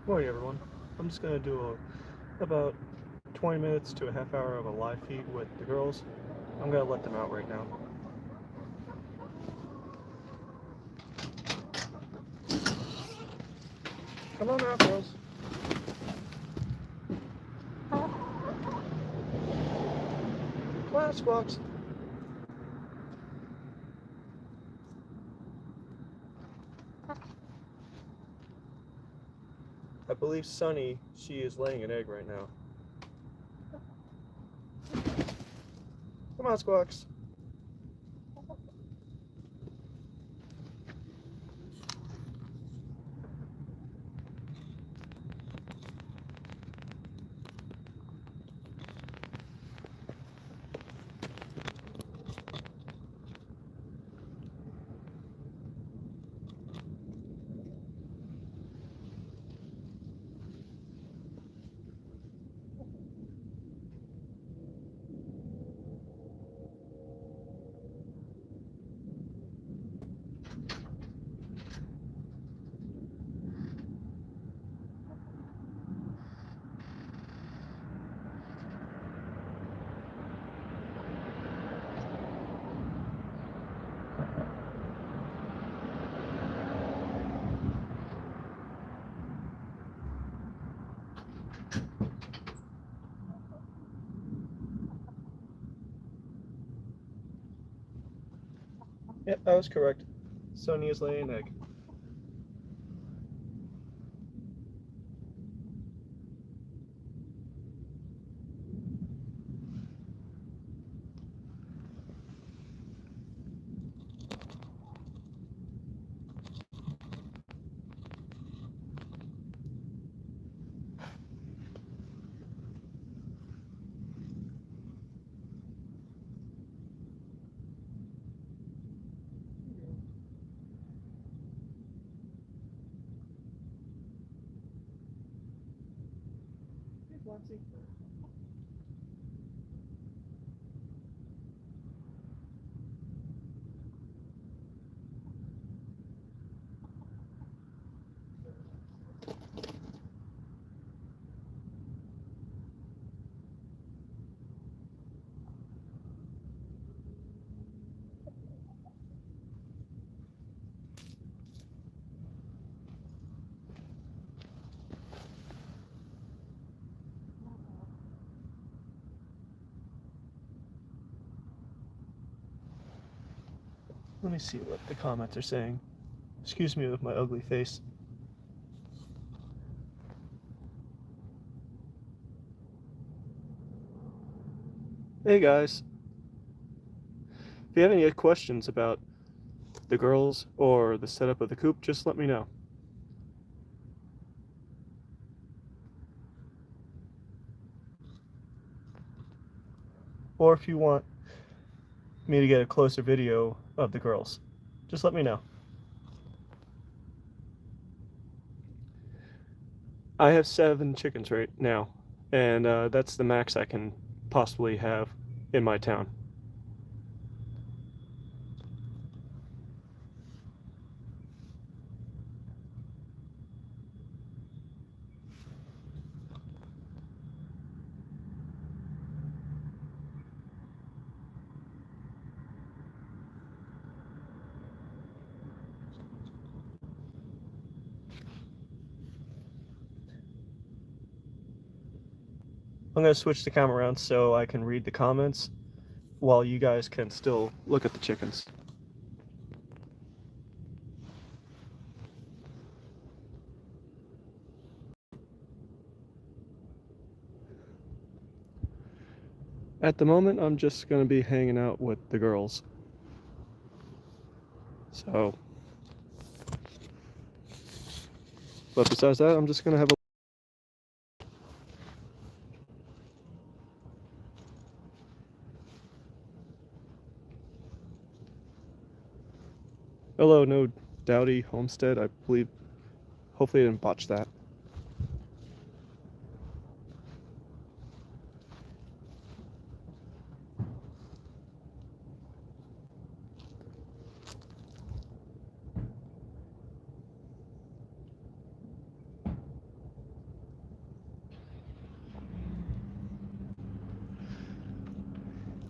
Morning, everyone. I'm just gonna do about 20 minutes to a half hour of a live feed with the girls. I'm gonna let them out right now. Come on out, girls. Class box. I believe Sunny, she is laying an egg right now. Come on, Squawks. Yep, I was correct. Sunny is laying an egg. Hey, Flopsy. Let me see what the comments are saying. Excuse me with my ugly face. Hey guys, if you have any questions about the girls or the setup of the coop, just let me know. Or if you want me to get a closer video of the girls, just let me know. I have 7 chickens right now, and that's the max I can possibly have in my town. I'm going to switch the camera around so I can read the comments while you guys can still look at the chickens. At the moment, I'm just going to be hanging out with the girls. So, but besides that, I'm just going to have a hello, no Dowdy Homestead, I believe. Hopefully I didn't botch that.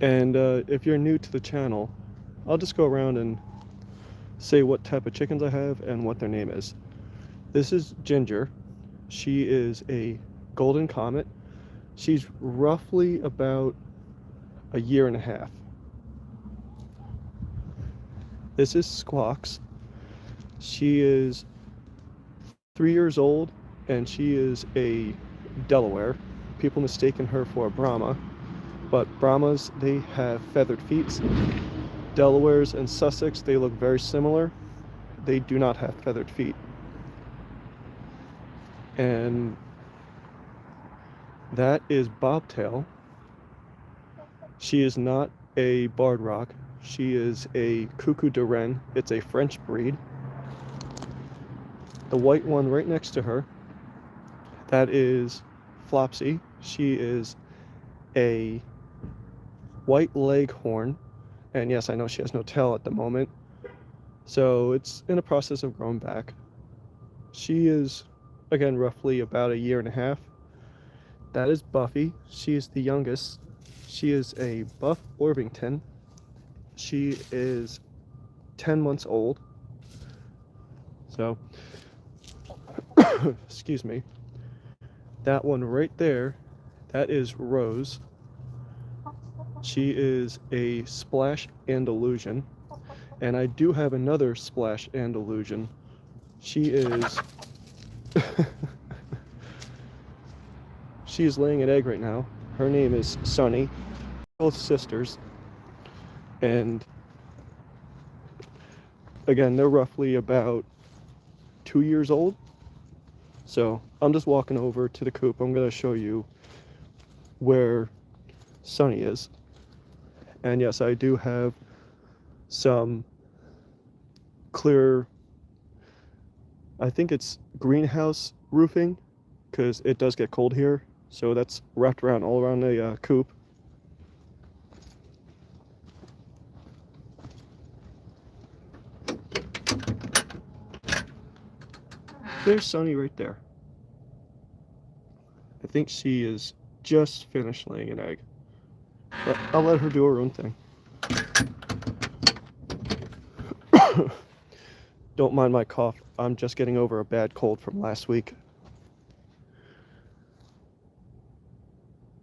And if you're new to the channel, I'll just go around and say what type of chickens I have and what their name is. This is Ginger. She is a golden comet. She's roughly about a year and a half. This is Squawks. She is 3 years old and she is a Delaware. People mistaken her for a Brahma, but Brahmas, they have feathered feet. Delawares and Sussex, they look very similar. They do not have feathered feet. And that is Bobtail. She is not a Barred Rock. She is a Cuckoo de Rennes. It's a French breed. The white one right next to her, that is Flopsy. She is a white leghorn. And yes, I know she has no tail at the moment. So it's in a process of growing back. She is, again, roughly about a year and a half. That is Buffy. She is the youngest. She is a Buff Orpington. She is 10 months old. So, excuse me. That one right there, that is Rose. She is a Splash Andalusian. And I do have another Splash Andalusian. She is... she is laying an egg right now. Her name is Sunny. Both sisters. And again, they're roughly about 2 years old. So I'm just walking over to the coop. I'm going to show you where Sunny is. And yes, I do have some clear, I think it's greenhouse roofing, because it does get cold here. So that's wrapped around all around the coop. There's Sunny right there. I think she is just finished laying an egg. But I'll let her do her own thing. Don't mind my cough. I'm just getting over a bad cold from last week.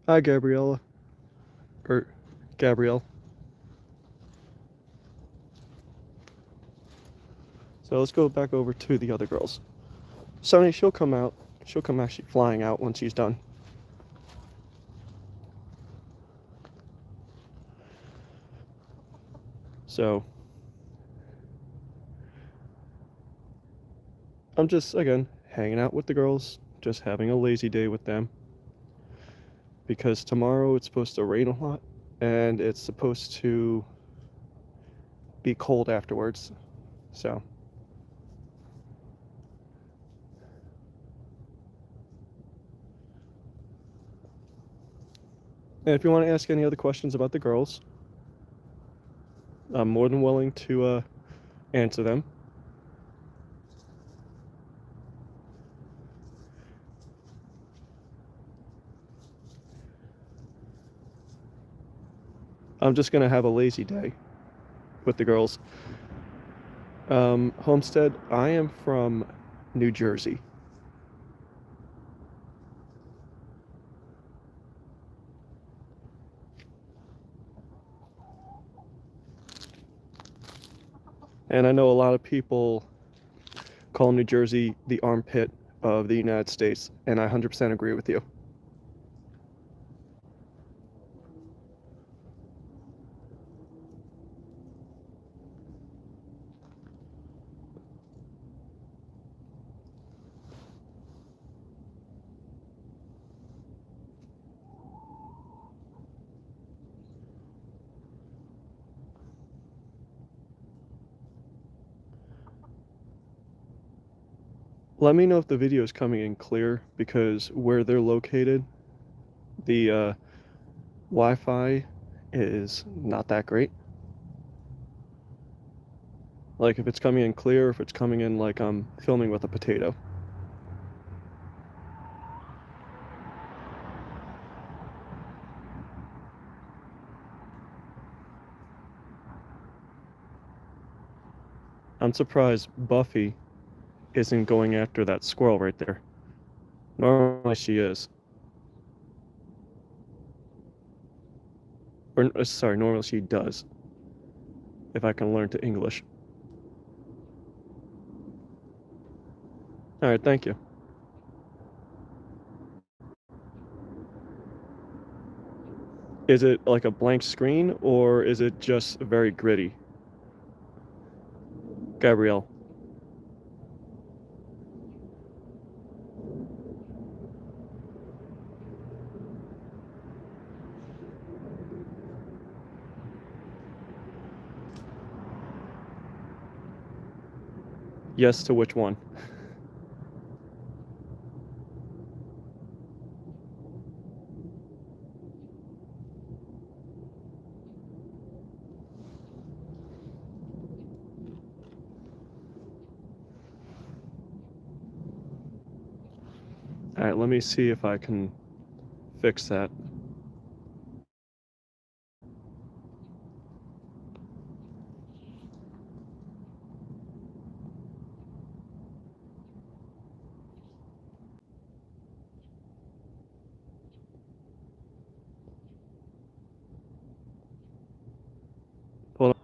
Hi, Gabriella. Gabrielle. So let's go back over to the other girls. Sunny, she'll come out. She'll come actually flying out when she's done. So I'm just, again, hanging out with the girls, just having a lazy day with them. Because tomorrow it's supposed to rain a lot, and it's supposed to be cold afterwards. So and if you want to ask any other questions about the girls, I'm more than willing to answer them. I'm just going to have a lazy day with the girls. Homestead, I am from New Jersey. And I know a lot of people call New Jersey the armpit of the United States, and I 100% agree with you. Let me know if the video is coming in clear, because where they're located, the Wi-Fi is not that great. Like if it's coming in clear, if it's coming in like I'm filming with a potato. I'm surprised Buffy isn't going after that squirrel right there. Normally she is. Or, sorry, normally she does. If I can learn to English. Alright, thank you. Is it like a blank screen, or is it just very gritty? Gabrielle. Yes to which one? Alright, let me see if I can fix that. Hold on.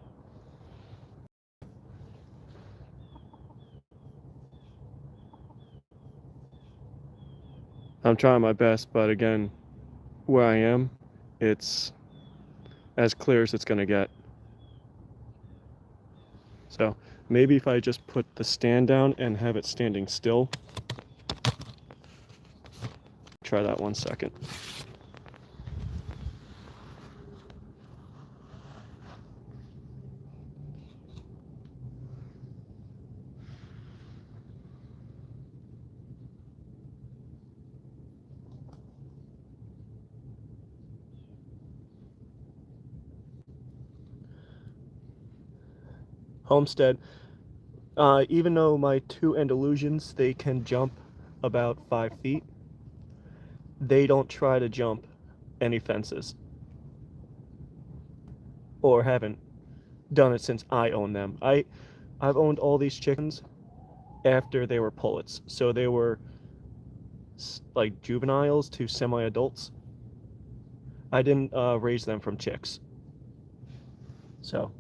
I'm trying my best, but again, where I am, it's as clear as it's gonna get. So maybe if I just put the stand down and have it standing still. Try that 1 second. Homestead. Even though my two Andalusians, they can jump about 5 feet, they don't try to jump any fences. Or haven't done it since I own them. I've owned all these chickens after they were pullets. So they were like juveniles to semi-adults. I didn't raise them from chicks. So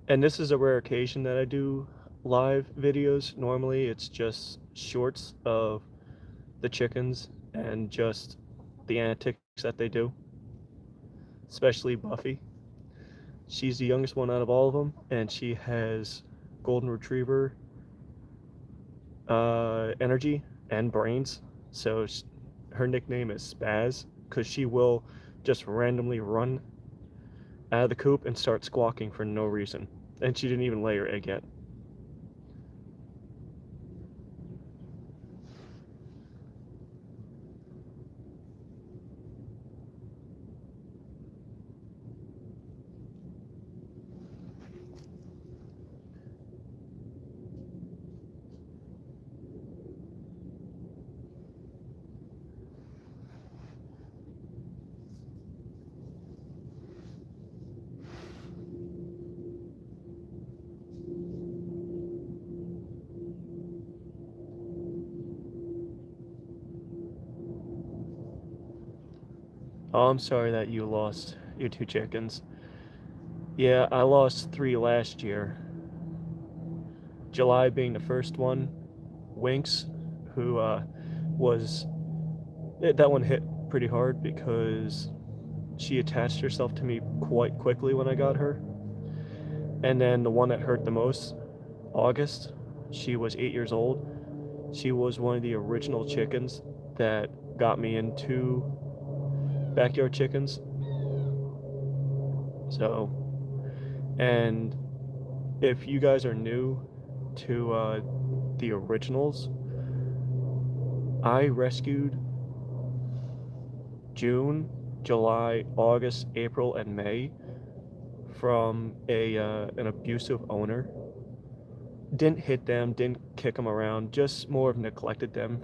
and this is a rare occasion that I do live videos. Normally it's just shorts of the chickens and just the antics that they do, especially Buffy. She's the youngest one out of all of them, and she has golden retriever energy and brains. So her nickname is Spaz because she will just randomly run out of the coop and start squawking for no reason. And she didn't even lay her egg yet. Oh, I'm sorry that you lost your two chickens. Yeah, I lost 3 last year. July being the first one. Winks, who was... That one hit pretty hard because she attached herself to me quite quickly when I got her. And then the one that hurt the most, August, she was 8 years old. She was one of the original chickens that got me into backyard chickens. So, and if you guys are new to the originals, I rescued June, July, August, April, and May from an abusive owner. Didn't hit them, didn't kick them around, just more of neglected them,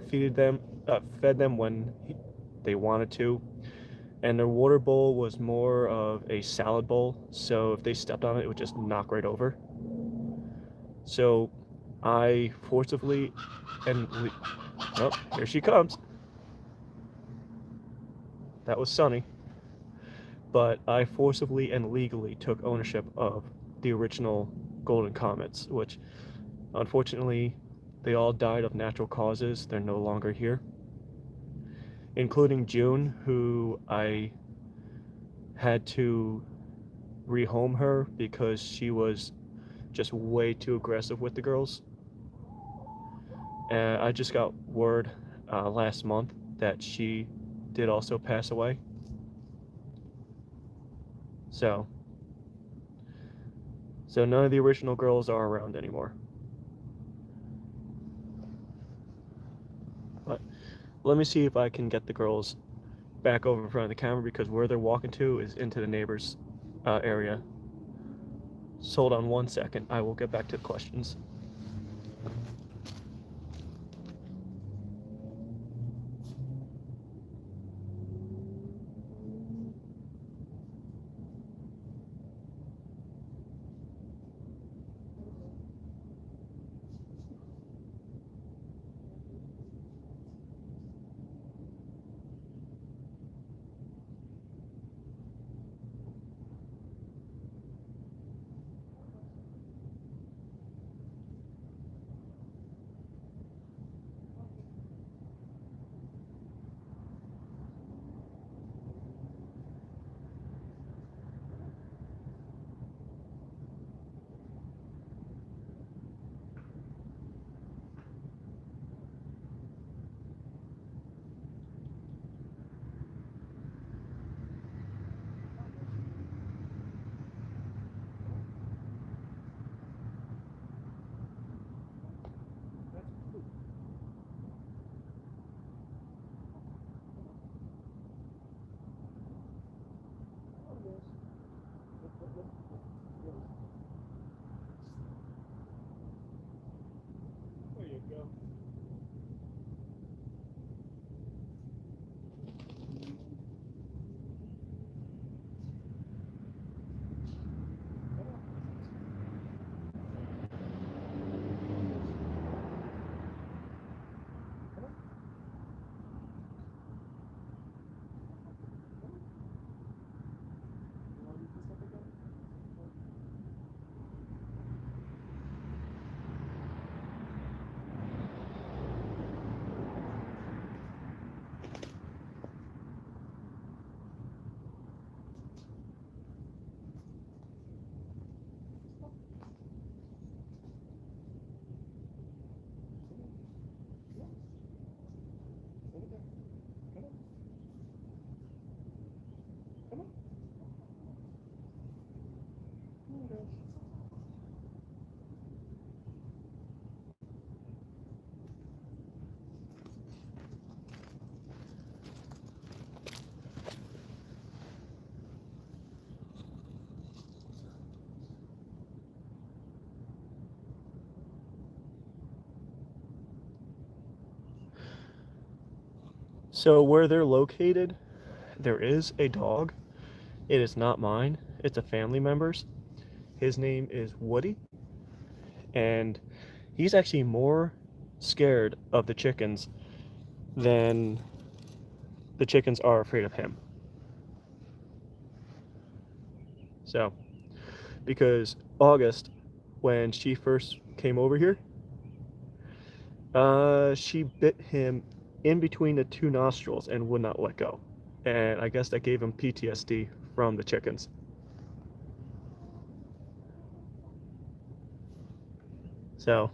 fed them when they wanted to. And their water bowl was more of a salad bowl, so if they stepped on it, it would just knock right over. So I forcibly and oh, here she comes. That was Sunny. But I forcibly and legally took ownership of the original Golden Comets, which unfortunately they all died of natural causes. They're no longer here, including June, who I had to rehome her because she was just way too aggressive with the girls. And I just got word last month that she did also pass away. So none of the original girls are around anymore. But let me see if I can get the girls back over in front of the camera, because where they're walking to is into the neighbor's area. So hold on 1 second. I will get back to the questions. There you go. So where they're located, there is a dog. It is not mine. It's a family member's. His name is Woody, and he's actually more scared of the chickens than the chickens are afraid of him. So, because August, when she first came over here, she bit him in between the two nostrils and would not let go. And I guess that gave him PTSD from the chickens. So,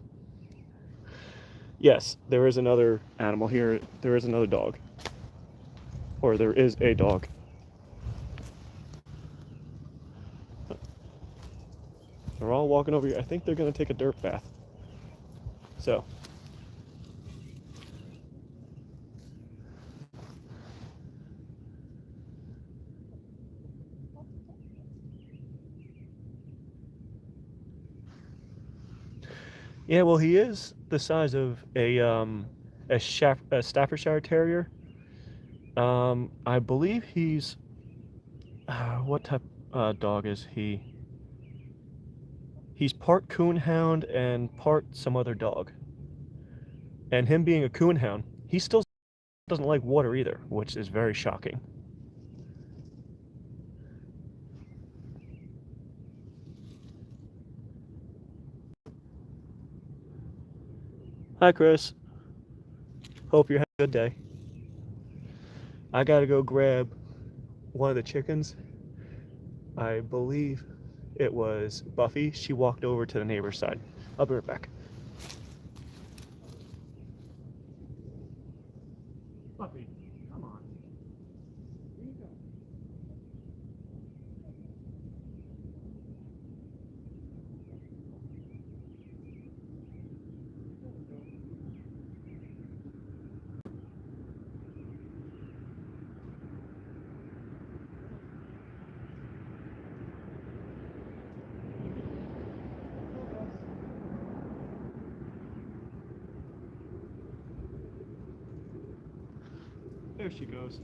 yes, there is another animal here. There is another dog. Or there is a dog. They're all walking over here. I think they're going to take a dirt bath. So, Yeah, well, he is the size of a Staffordshire Terrier. I believe he's what type dog is he? He's part coonhound and part some other dog. And him being a coonhound, he still doesn't like water either, which is very shocking. Hi, Chris. Hope you're having a good day. I gotta go grab one of the chickens. I believe it was Buffy. She walked over to the neighbor's side. I'll be right back. Buffy, come on. Here you go. There she goes.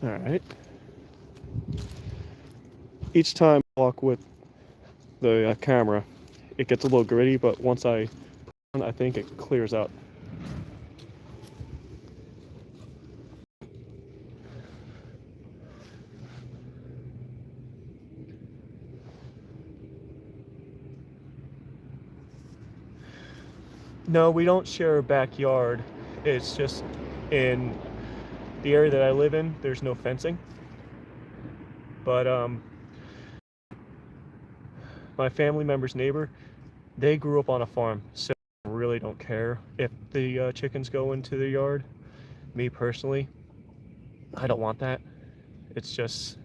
All right. Each time I walk with the camera, it gets a little gritty, but once I think it clears out. No, we don't share a backyard. It's just in the area that I live in, there's no fencing. But my family member's neighbor, they grew up on a farm, so I really don't care if the chickens go into the yard. Me personally, I don't want that. It's just,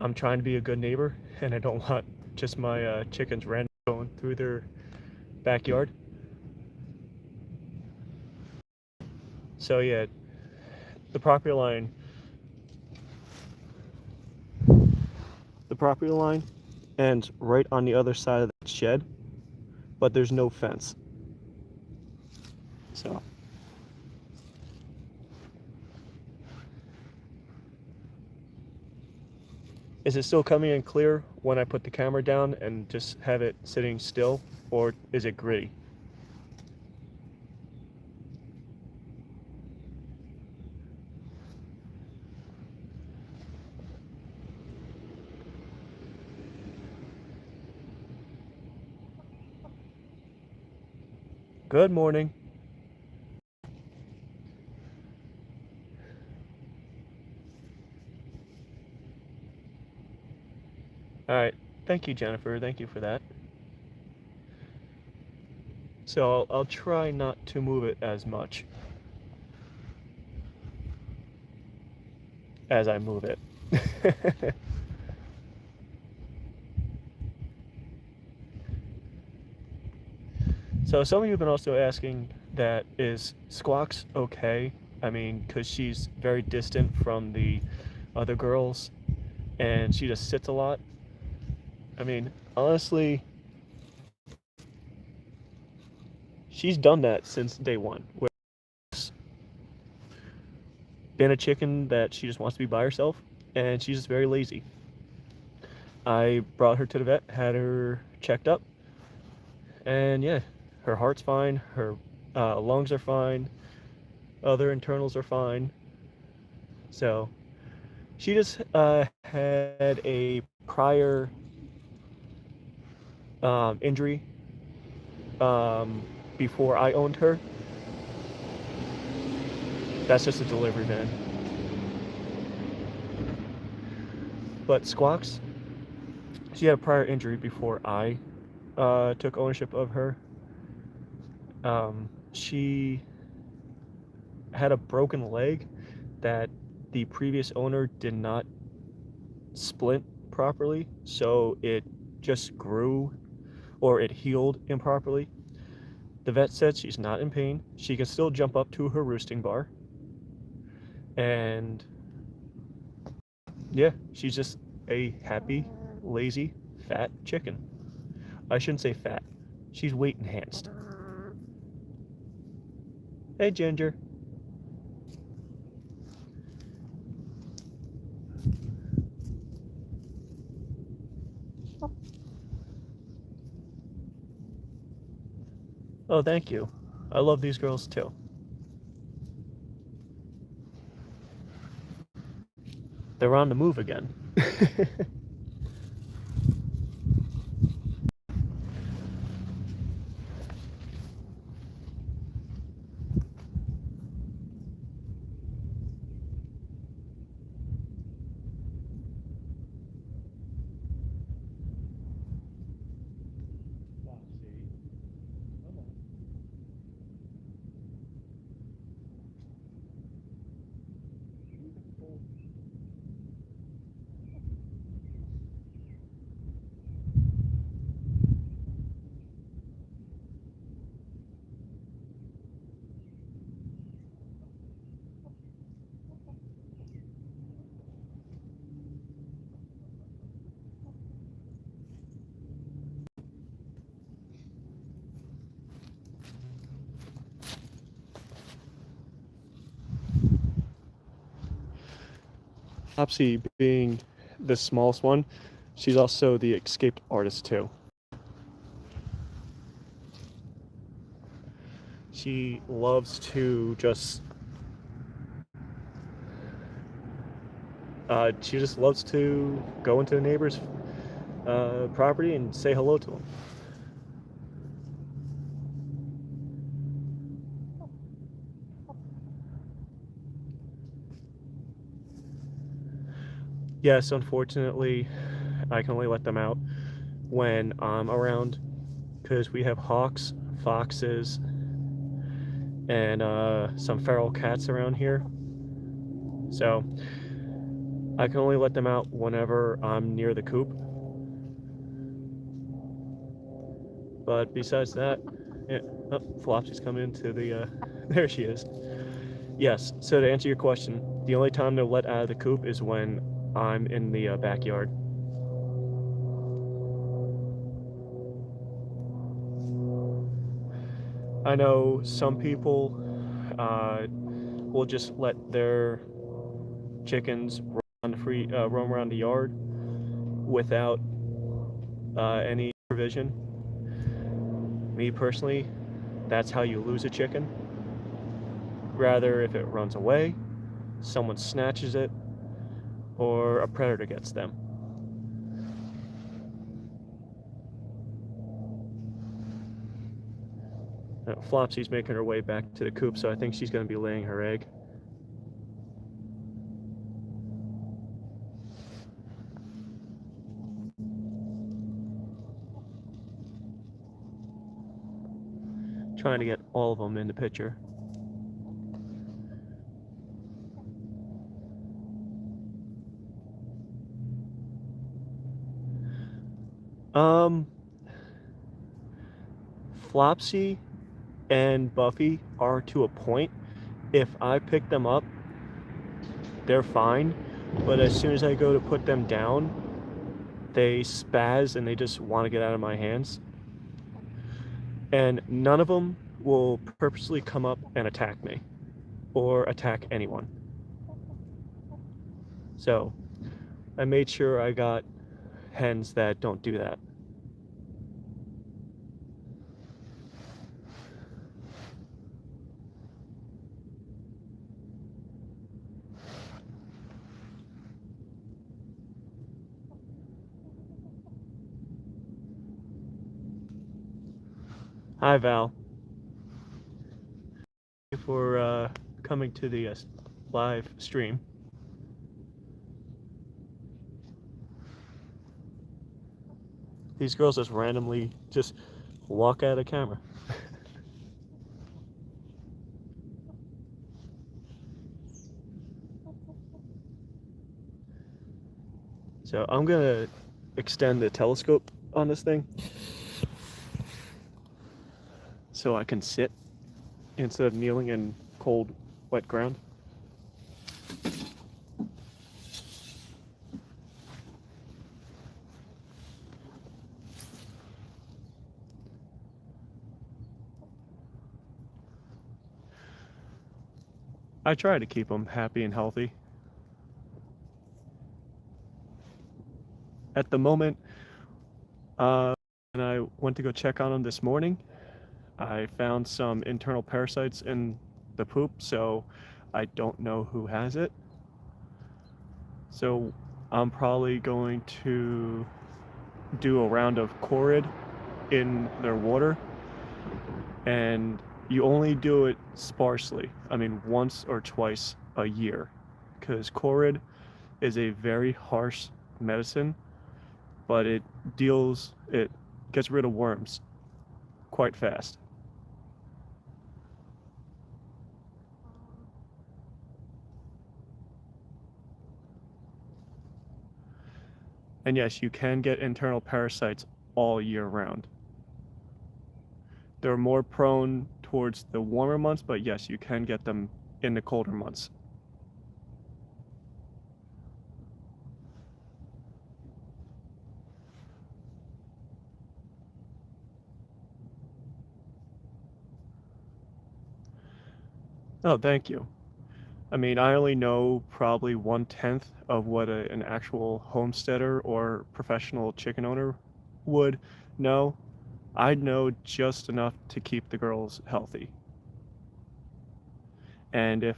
I'm trying to be a good neighbor, and I don't want just my chickens randomly going through their backyard. So yeah, the property line, the property line ends right on the other side of the shed, but there's no fence. So is it still coming in clear when I put the camera down and just have it sitting still, or is it gritty? Good morning. All right. Thank you, Jennifer. Thank you for that. So I'll try not to move it as much as I move it. So some of you have been also asking that is Squawks okay? I mean, because she's very distant from the other girls and she just sits a lot. I mean, honestly, she's done that since day one. Where it's been a chicken that she just wants to be by herself and she's just very lazy. I brought her to the vet, had her checked up, and yeah, her heart's fine, her lungs are fine, other internals are fine. So she just had a prior injury before I owned her. That's just a delivery van. But Squawks, she had a prior injury before I took ownership of her. She had a broken leg that the previous owner did not splint properly, so it just grew or it healed improperly. The vet said she's not in pain. She can still jump up to her roosting bar. And yeah, she's just a happy, lazy, fat chicken. I shouldn't say fat. She's weight enhanced. Hey, Ginger. Oh, thank you. I love these girls too. They're on the move again. Flopsy being the smallest one, she's also the escaped artist too. She loves to just she just loves to go into the neighbor's property and say hello to them. Yes, unfortunately, I can only let them out when I'm around because we have hawks, foxes, and some feral cats around here. So I can only let them out whenever I'm near the coop. But besides that, yeah, oh, Flopsy's coming into the, there she is. Yes, so to answer your question, the only time they'll let out of the coop is when I'm in the backyard. I know some people will just let their chickens roam around the yard without any provision. Me personally, that's how you lose a chicken. Rather, if it runs away, someone snatches it, or a predator gets them. Flopsy's making her way back to the coop, so I think she's going to be laying her egg. Trying to get all of them in the picture. Flopsy and Buffy are to a point. If I pick them up, they're fine. But as soon as I go to put them down, they spaz and they just want to get out of my hands. And none of them will purposely come up and attack me or attack anyone. So I made sure I got hens that don't do that. Hi, Val. Thank you for coming to the live stream. These girls just randomly just walk out of the camera. So I'm gonna extend the telescope on this thing so I can sit instead of kneeling in cold, wet ground. I try to keep them happy and healthy. At the moment, when I went to go check on them this morning, I found some internal parasites in the poop, so I don't know who has it. So I'm probably going to do a round of Corid in their water, and you only do it sparsely. I mean, once or twice a year, because Corid is a very harsh medicine, but it gets rid of worms quite fast. And yes, you can get internal parasites all year round. They're more prone towards the warmer months, but yes, you can get them in the colder months. Oh, thank you. I mean, I only know probably 1/10 of what an actual homesteader or professional chicken owner would know. I know just enough to keep the girls healthy. And if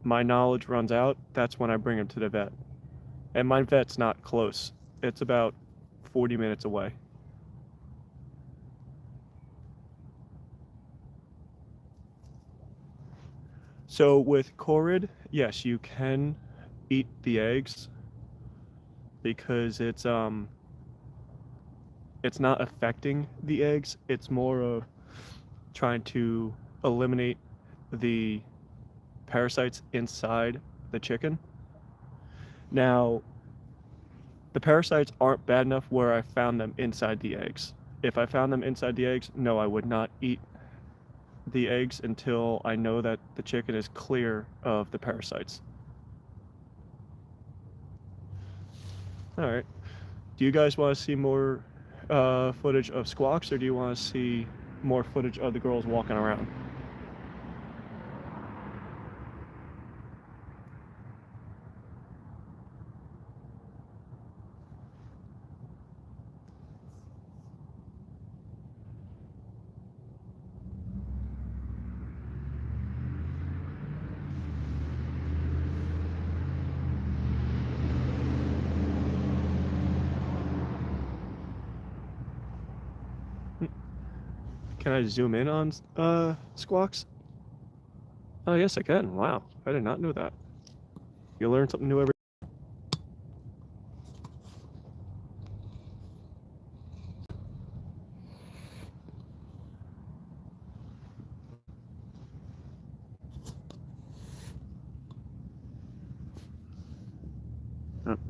my knowledge runs out, that's when I bring them to the vet. And my vet's not close. It's about 40 minutes away. So with Corid, yes, you can eat the eggs because it's not affecting the eggs. It's more of trying to eliminate the parasites inside the chicken. Now, the parasites aren't bad enough where I found them inside the eggs. If I found them inside the eggs, no, I would not eat the eggs until I know that the chicken is clear of the parasites. All right. Do you guys want to see more footage of squawks, or do you want to see more footage of the girls walking around? Can I zoom in on squawks? Oh, yes, I can. Wow, I did not know that. You learn something new every.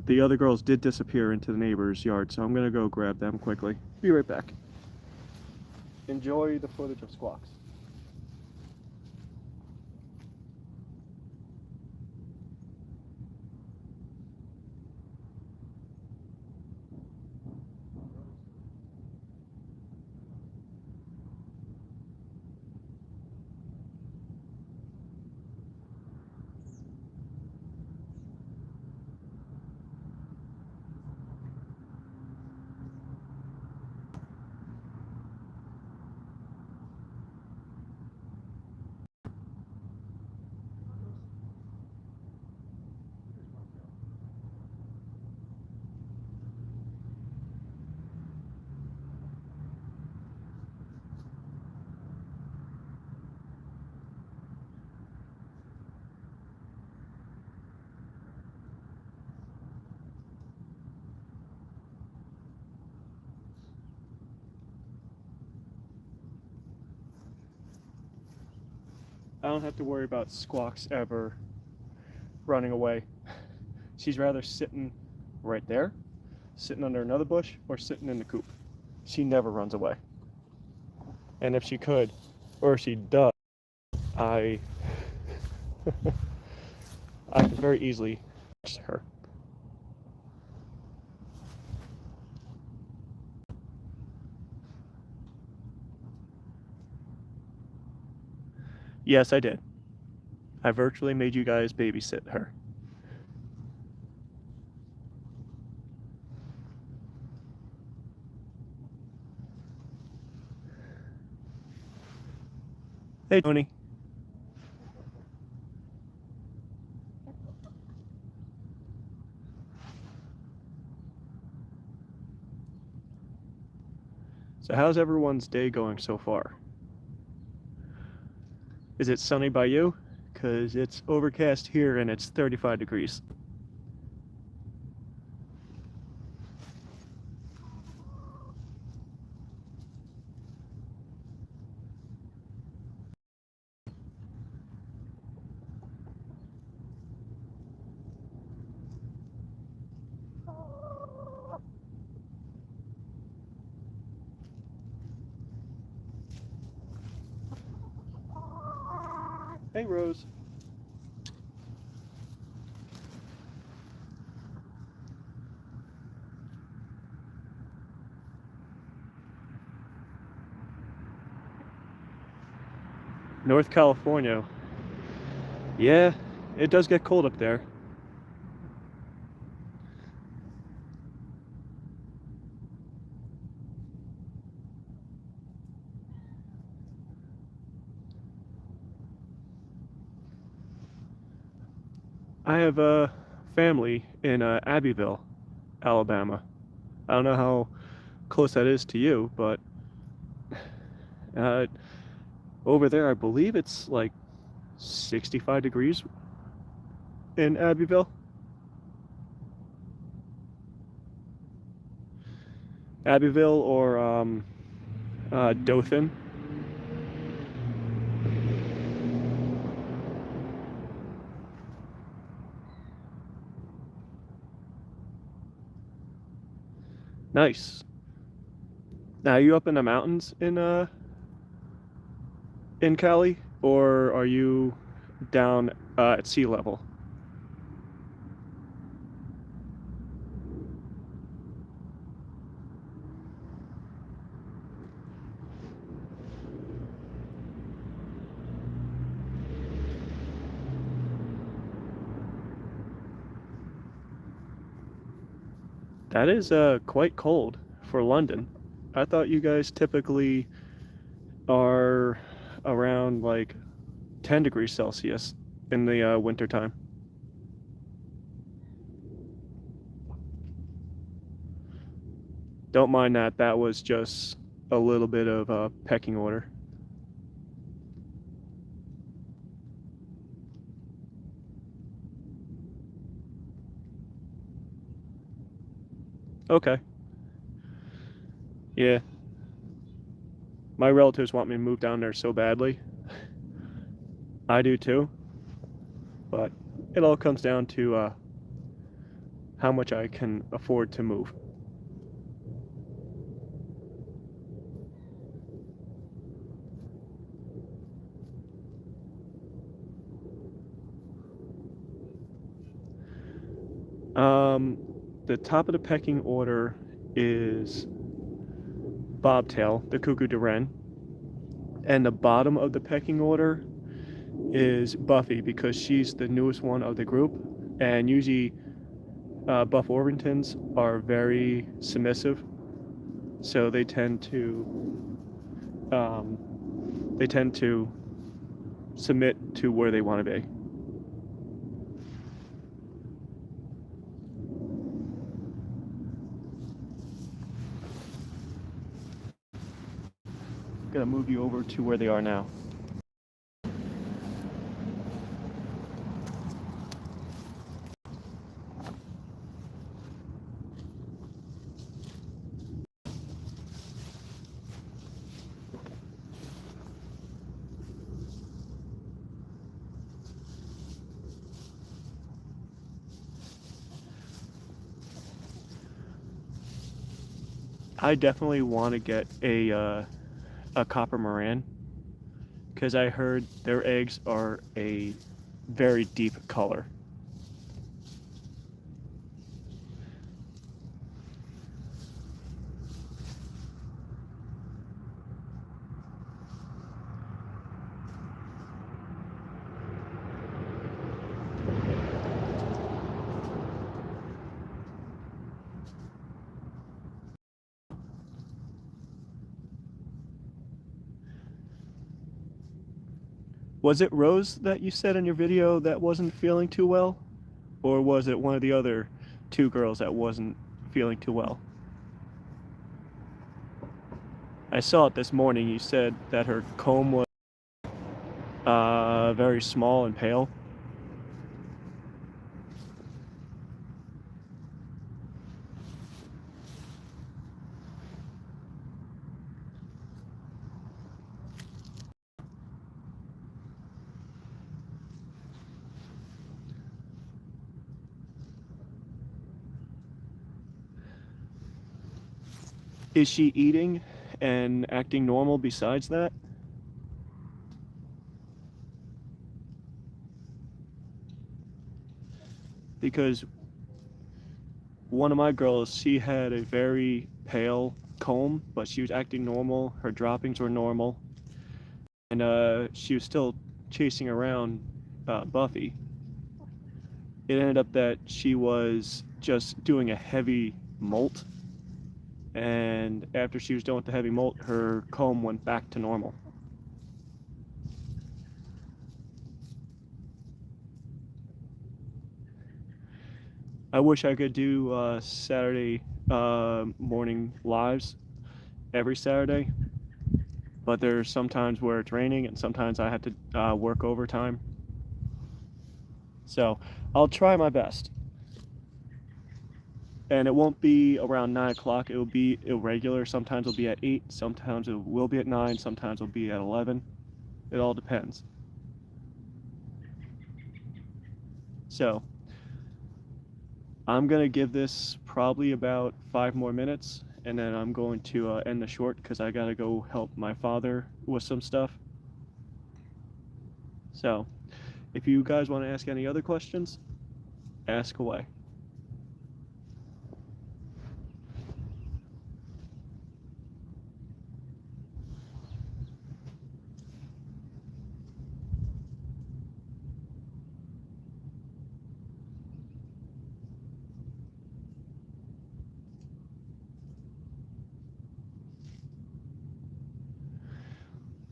The other girls did disappear into the neighbor's yard, so I'm gonna go grab them quickly. Be right back. Enjoy the footage of squawks. I don't have to worry about squawks ever running away. She's rather sitting right there, sitting under another bush, or sitting in the coop. She never runs away. And if she could, or if she does, I I could very easily catch her. Yes, I did. I virtually made you guys babysit her. Hey, Tony. So how's everyone's day going so far? Is it sunny by you? Because it's overcast here and it's 35 degrees. Hey, Rose. North California. Yeah, it does get cold up there. I have a family in Abbeville, Alabama. I don't know how close that is to you, but uh, over there, I believe it's like 65 degrees in Abbeville. Abbeville or Dothan. Nice. Now, are you up in the mountains in Cali, or are you down at sea level? That is quite cold for London. I thought you guys typically are around like 10 degrees Celsius in the winter time. Don't mind that. That was just a little bit of a pecking order. Okay. Yeah. My relatives want me to move down there so badly. I do too. But it all comes down to how much I can afford to move. The top of the pecking order is Bobtail, the cuckoo de wren, and the bottom of the pecking order is Buffy because she's the newest one of the group, and usually Buff Orpingtons are very submissive, so um, they tend to submit to where they want to be. Gonna move you over to where they are now. I definitely want to get a copper Moran because I heard their eggs are a very deep color. Was it Rose that you said in your video that wasn't feeling too well? Or was it one of the other two girls that wasn't feeling too well? I saw it this morning. You said that her comb was very small and pale. Is she eating and acting normal besides that? Because one of my girls, she had a very pale comb, but she was acting normal. Her droppings were normal. And she was still chasing around Buffy. It ended up that she was just doing a heavy molt. And after she was done with the heavy molt, her comb went back to normal. I wish I could do Saturday morning lives every Saturday, but there's sometimes where it's raining and sometimes I have to work overtime. So I'll try my best. And it won't be around 9 o'clock. It will be irregular. Sometimes it'll be at 8. Sometimes it will be at 9. Sometimes it'll be at 11. It all depends. So I'm going to give this probably about 5 more minutes. And then I'm going to end the short because I got to go help my father with some stuff. So if you guys want to ask any other questions, ask away.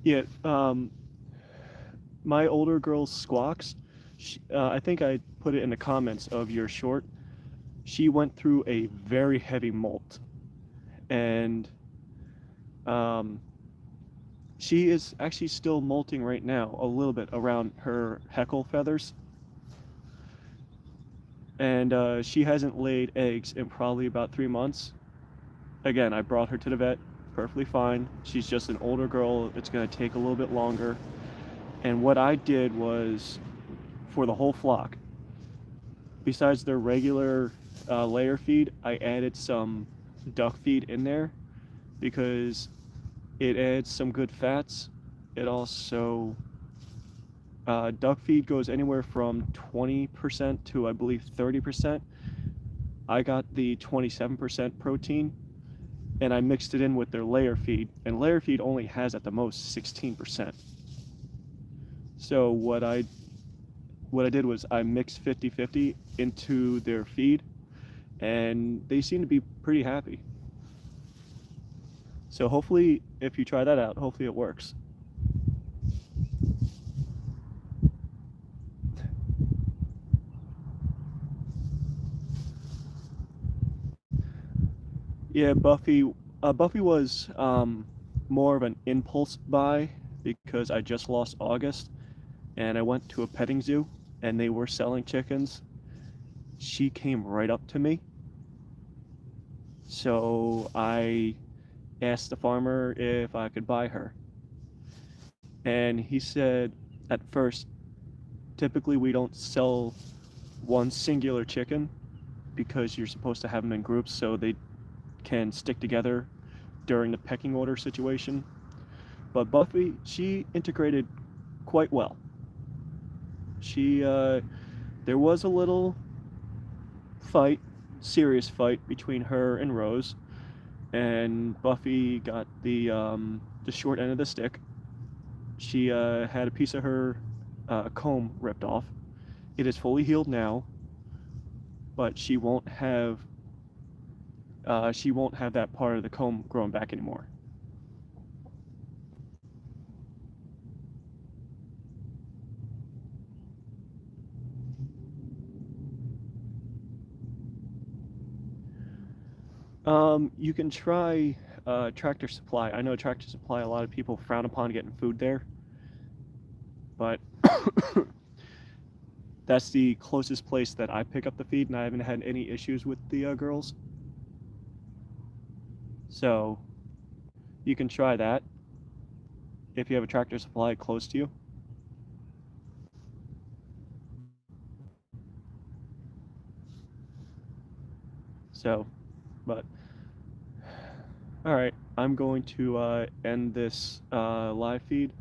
Yeah, my older girl's squawks, I think I put it in the comments of your short. She went through a very heavy molt, and she is actually still molting right now a little bit around her heckle feathers. And she hasn't laid eggs in probably about 3 months. Again, I brought her to the vet, perfectly fine. She's just an older girl. It's going to take a little bit longer. And what I did was, for the whole flock, besides their regular layer feed, I added some duck feed in there because it adds some good fats. It also, duck feed goes anywhere from 20% to I believe 30%. I got the 27% protein and I mixed it in with their layer feed, and layer feed only has at the most 16%. So what I did was I mixed 50-50 into their feed, and they seem to be pretty happy. So hopefully, if you try that out, hopefully it works. Yeah, Buffy was more of an impulse buy because I just lost August, and I went to a petting zoo, and they were selling chickens. She came right up to me. So I asked the farmer if I could buy her. And he said, at first, typically we don't sell one singular chicken because you're supposed to have them in groups so they can stick together during the pecking order situation. But Buffy, she integrated quite well. There was a little fight, serious fight between her and Rose, and Buffy got the short end of the stick. She had a piece of her comb ripped off. It is fully healed now, but she won't have that part of the comb growing back anymore. You can try Tractor Supply. I know Tractor Supply, a lot of people frown upon getting food there, but that's the closest place that I pick up the feed, and I haven't had any issues with the girls. So you can try that if you have a Tractor Supply close to you. So, but all right, I'm going to end this live feed.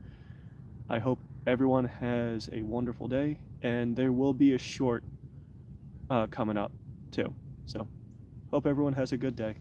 I hope everyone has a wonderful day, and there will be a short coming up too. So, hope everyone has a good day.